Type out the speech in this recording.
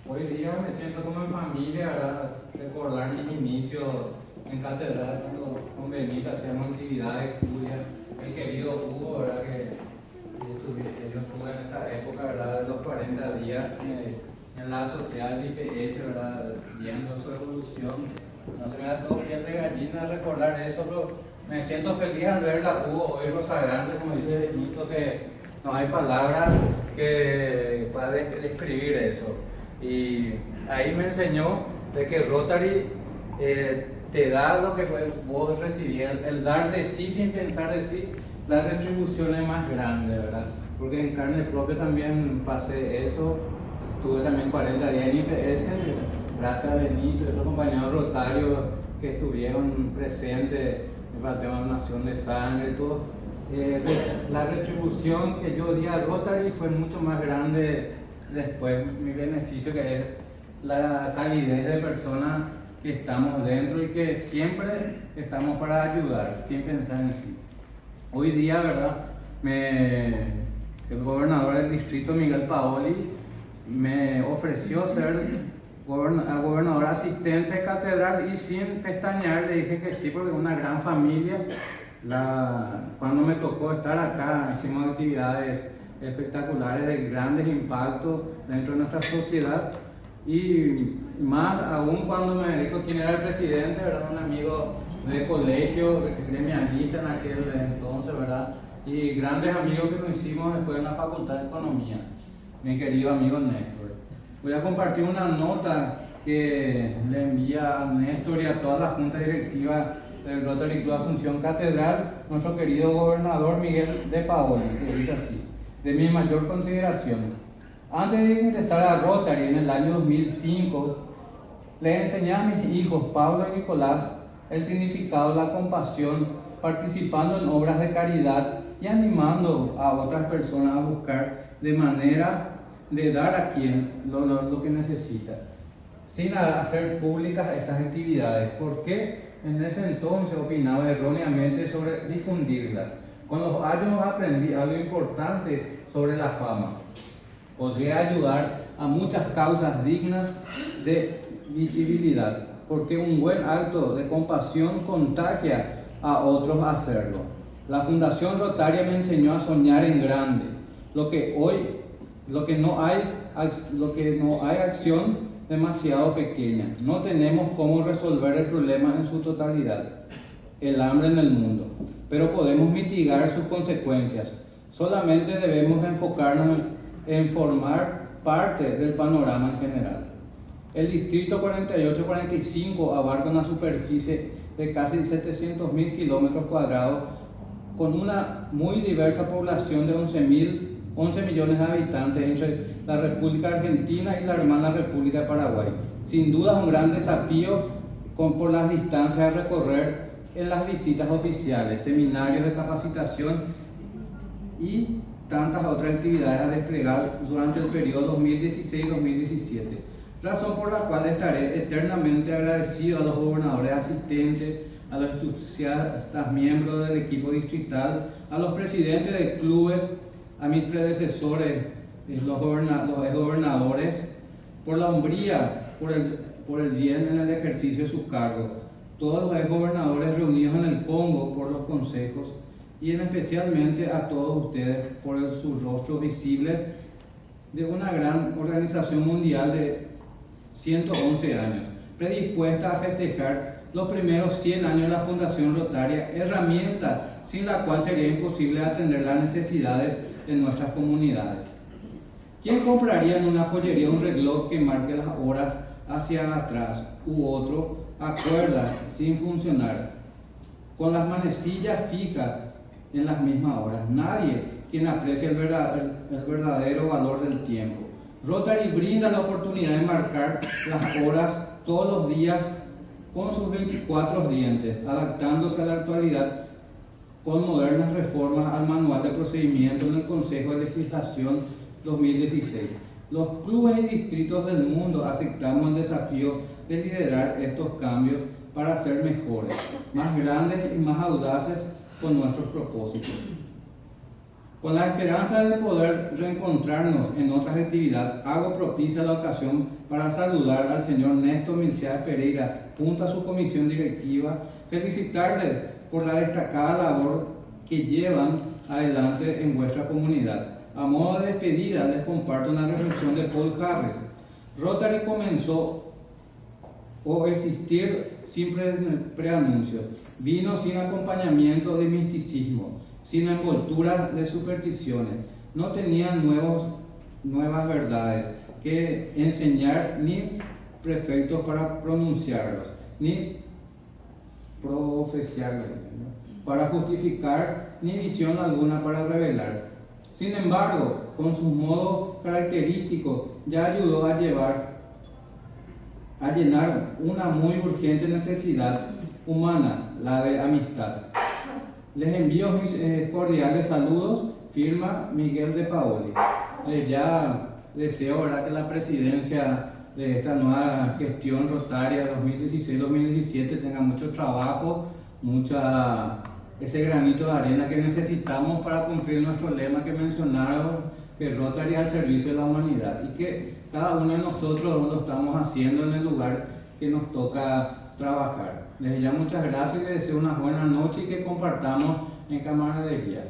Hoy día me siento como en familia, ¿verdad? Recordar mis inicios en catedral, cuando con Benita hacíamos actividades, Julia, el querido Hugo, ¿verdad? Que yo estuve en esa época, ¿verdad? De los 40 días en la azotea del IPS, ¿verdad? Viendo su evolución. No se me da todo piel de gallina recordar eso, pero me siento feliz al verla, Hugo, hoy rozagante, como dice Benito, que no hay palabras que puedan describir eso. Y ahí me enseñó de que Rotary te da lo que vos recibís, el dar de sí sin pensar de sí, la retribución es más grande, ¿verdad? Porque en carne propia también pasé eso, estuve también 40 días en IPS, gracias a Benito y otros compañeros rotarios que estuvieron presentes para el tema de donación de sangre y todo. La retribución que yo di a Rotary fue mucho más grande después, mi beneficio, que es la calidez de personas que estamos dentro y que siempre estamos para ayudar, sin pensar en sí. Hoy día, ¿verdad? El gobernador del distrito, Miguel Paoli, me ofreció ser gobernador asistente catedral y sin pestañear le dije que sí, porque es una gran familia. Cuando me tocó estar acá, hicimos actividades espectaculares de grandes impactos dentro de nuestra sociedad, y más aún cuando me dijo quién era el presidente, ¿verdad? Un amigo de colegio, gremialista en aquel entonces, ¿verdad? Y grandes amigos que nos hicimos después en la Facultad de Economía, mi querido amigo Néstor. Voy a compartir una nota que le envía a Néstor y a toda la junta directiva del Rotary Club Asunción Catedral, nuestro querido gobernador Miguel de Paoli, que dice así: de mi mayor consideración. Antes de ingresar a Rotary en el año 2005, le enseñé a mis hijos Pablo y Nicolás el significado de la compasión, participando en obras de caridad y animando a otras personas a buscar de manera de dar a quien lo que necesita, sin hacer públicas estas actividades, porque en ese entonces opinaba erróneamente sobre difundirlas. Con los años aprendí algo importante sobre la fama. Podría ayudar a muchas causas dignas de visibilidad, porque un buen acto de compasión contagia a otros a hacerlo. La Fundación Rotaria me enseñó a soñar en grande. Lo que no hay acción demasiado pequeña. No tenemos cómo resolver el problema en su totalidad, el hambre en el mundo, pero podemos mitigar sus consecuencias. Solamente debemos enfocarnos en formar parte del panorama en general. El distrito 48-45 abarca una superficie de casi 700.000 kilómetros cuadrados, con una muy diversa población de 11 millones de habitantes entre la República Argentina y la hermana República de Paraguay. Sin duda es un gran desafío por las distancias a recorrer en las visitas oficiales, seminarios de capacitación y tantas otras actividades a desplegar durante el periodo 2016-2017, razón por la cual estaré eternamente agradecido a los gobernadores asistentes, a los entusiastas miembros del equipo distrital, a los presidentes de clubes, a mis predecesores, los gobernadores, por la hombría, por el bien en el ejercicio de sus cargos, todos los gobernadores reunidos en el Congo por los consejos, y especialmente a todos ustedes por sus rostros visibles de una gran organización mundial de 111 años, predispuesta a festejar los primeros 100 años de la Fundación Rotaria, herramienta sin la cual sería imposible atender las necesidades de nuestras comunidades. ¿Quién compraría en una joyería un reloj que marque las horas hacia atrás u otro a cuerdas sin funcionar, con las manecillas fijas en las mismas horas? Nadie quien aprecie el verdadero valor del tiempo. Rotary brinda la oportunidad de marcar las horas todos los días con sus 24 dientes, adaptándose a la actualidad con modernas reformas al manual de procedimiento en el Consejo de Legislación 2016. Los clubes y distritos del mundo aceptamos el desafío de liderar estos cambios para ser mejores, más grandes y más audaces con nuestros propósitos. Con la esperanza de poder reencontrarnos en otras actividades, hago propicia la ocasión para saludar al señor Néstor Milciades Pereira junto a su comisión directiva, felicitarle por la destacada labor que llevan adelante en vuestra comunidad. A modo de despedida les comparto una reflexión de Paul Harris. Rotary comenzó o existir sin preanuncio, vino sin acompañamiento de misticismo, sin envoltura de supersticiones, no tenía nuevas verdades que enseñar ni prefectos para pronunciarlos, ni profeciarlos, para justificar, ni visión alguna para revelar. Sin embargo, con su modo característico, ya ayudó a llenar una muy urgente necesidad humana, la de amistad. Les envío mis cordiales saludos, firma Miguel de Paoli. Ya deseo, ¿verdad?, que la presidencia de esta nueva gestión rotaria 2016-2017 tenga mucho trabajo, ese granito de arena que necesitamos para cumplir nuestro lema que mencionaron, que Rotary al servicio de la humanidad, y que cada uno de nosotros lo estamos haciendo en el lugar que nos toca trabajar. Les ya muchas gracias y les deseo una buena noche y que compartamos en camaradería.